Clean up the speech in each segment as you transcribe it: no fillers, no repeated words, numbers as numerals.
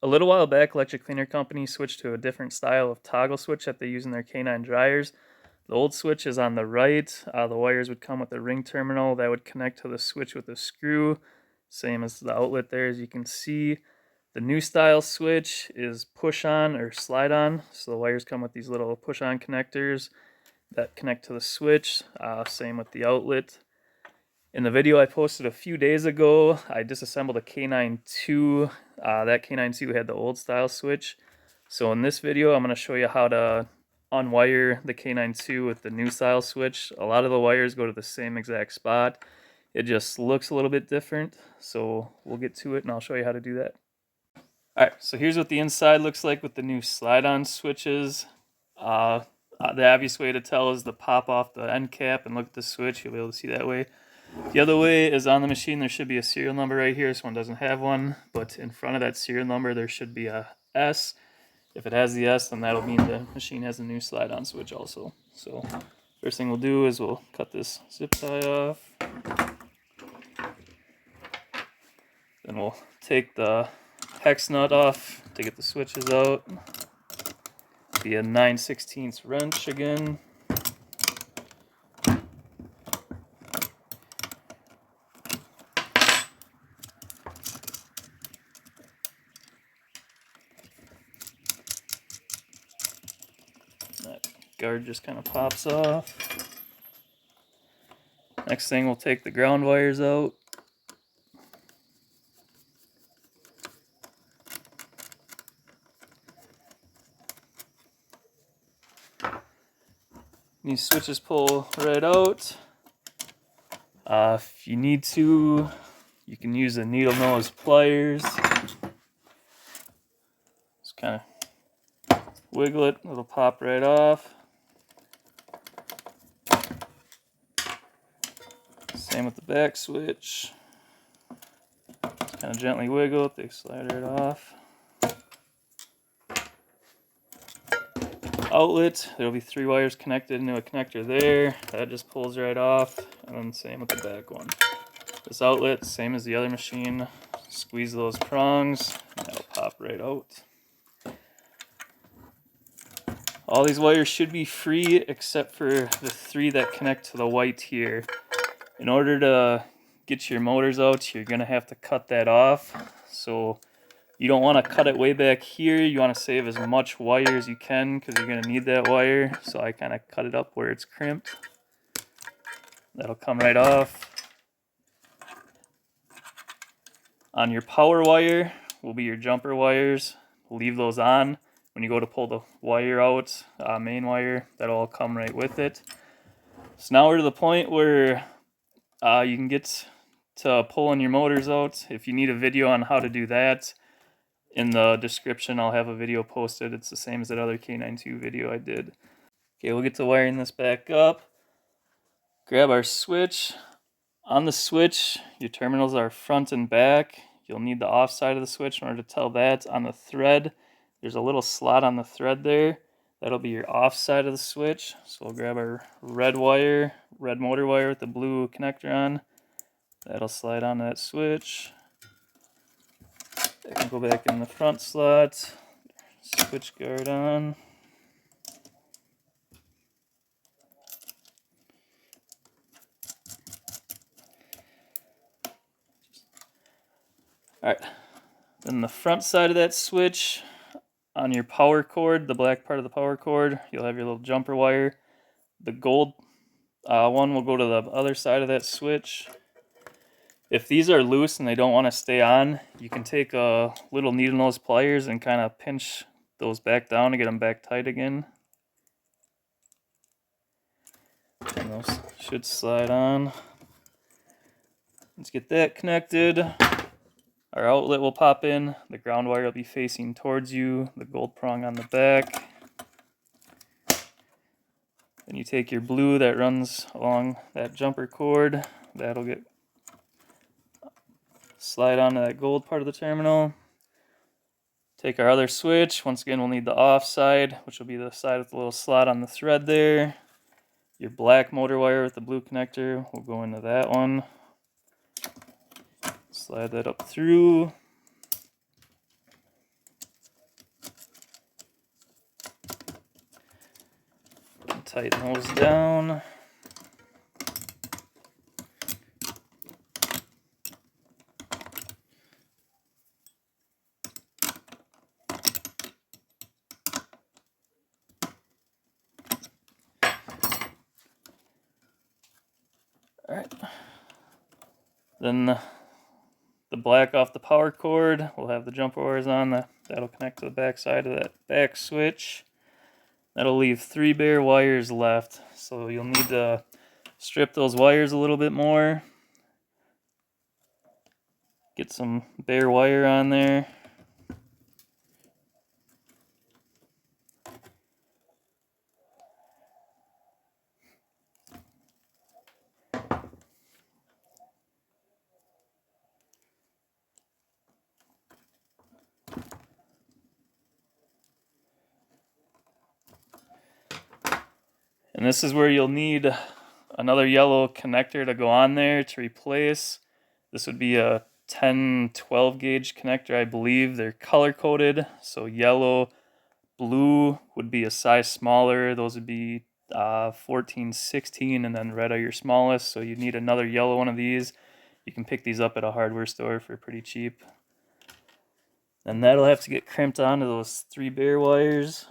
A little while back, Electric Cleaner Company switched to a different style of toggle switch that they use in their K9 dryers. The old switch is on the right. The wires would come with a ring terminal that would connect to the switch with a screw, same as the outlet there, as you can see. The new style switch is push on or slide on, so the wires come with these little push on connectors that connect to the switch, same with the outlet. In the video I posted a few days ago, I disassembled a K9-2. That K9-2 had the old style switch. So in this video, I'm going to show you how to unwire the K9-2 with the new style switch. A lot of the wires go to the same exact spot. It just looks a little bit different. So we'll get to it and I'll show you how to do that. Alright, so here's what the inside looks like with the new slide-on switches. The obvious way to tell is to pop off the end cap and look at the switch. You'll be able to see that way. The other way is on the machine there should be a serial number right here. This one doesn't have one, but in front of that serial number there should be a S. If it has the S, then that'll mean the machine has a new slide-on switch also. So first thing we'll do is we'll cut this zip tie off. Then we'll take the hex nut off to get the switches out. Be a 9/16 wrench again. That guard just kind of pops off. Next thing, we'll take the ground wires out. These switches pull right out. If you need to, you can use the needle nose pliers. Just kind of wiggle it, it'll pop right off. Same with the back switch. Just kind of gently wiggle it, they slide right off. Outlet, there'll be 3 wires connected into a connector there. That just pulls right off, and then same with the back one. This outlet, same as the other machine. Squeeze those prongs, and that'll pop right out. All these wires should be free except for the 3 that connect to the white here. In order to get your motors out, you're gonna have to cut that off. So you don't want to cut it way back here. You want to save as much wire as you can because you're going to need that wire. So I kind of cut it up where it's crimped. That'll come right off. On your power wire will be your jumper wires. Leave those on. When you go to pull the wire out, main wire, that'll all come right with it. So now we're to the point where you can get to pulling your motors out. If you need a video on how to do that, in the description, I'll have a video posted. It's the same as that other K9-2 video I did. Okay, we'll get to wiring this back up. Grab our switch. On the switch, your terminals are front and back. You'll need the off side of the switch in order to tell that. On the thread, there's a little slot on the thread there. That'll be your off side of the switch. So we'll grab our red wire, red motor wire with the blue connector on. That'll slide onto that switch. I can go back in the front slot, switch guard on. Alright, then the front side of that switch, on your power cord, the black part of the power cord, you'll have your little jumper wire. The gold one will go to the other side of that switch. If these are loose and they don't want to stay on, you can take little needle nose pliers and kind of pinch those back down to get them back tight again. And those should slide on. Let's get that connected. Our outlet will pop in. The ground wire will be facing towards you. The gold prong on the back. Then you take your blue that runs along that jumper cord. That'll get slide onto that gold part of the terminal. Take our other switch. Once again, we'll need the off side, which will be the side with the little slot on the thread there. Your black motor wire with the blue connector will go into that one. Slide that up through. tighten those down. All right. Then the black off the power cord, we'll have the jumper wires on. That'll connect to the back side of that back switch. That'll leave 3 bare wires left. So you'll need to strip those wires a little bit more. Get some bare wire on there. And this is where you'll need another yellow connector to go on there to replace. This would be a 10-12 gauge connector, I believe. They're color coded, so yellow, blue would be a size smaller. Those would be 14, 16, and then red are your smallest. So you need another yellow one of these. You can pick these up at a hardware store for pretty cheap. And that'll have to get crimped onto those 3 bare wires.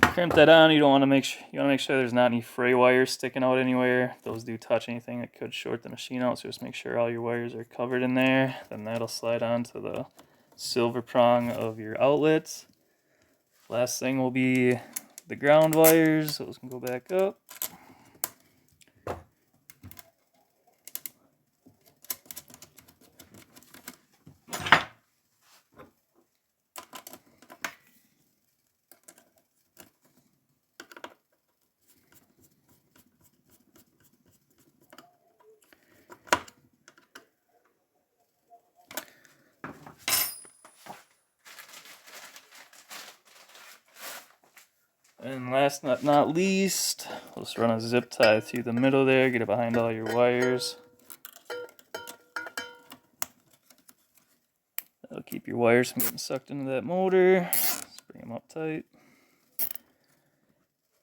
Crimp that on. You want to make sure there's not any fray wires sticking out anywhere. If those do touch anything, it could short the machine out. So just make sure all your wires are covered in there. Then that'll slide onto the silver prong of your outlets. Last thing will be the ground wires. Those can go back up. And last but not least, let's run a zip tie through the middle there, get it behind all your wires. That'll keep your wires from getting sucked into that motor. Just bring them up tight.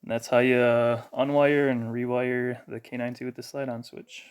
And that's how you unwire and rewire the K92 with the slide-on switch.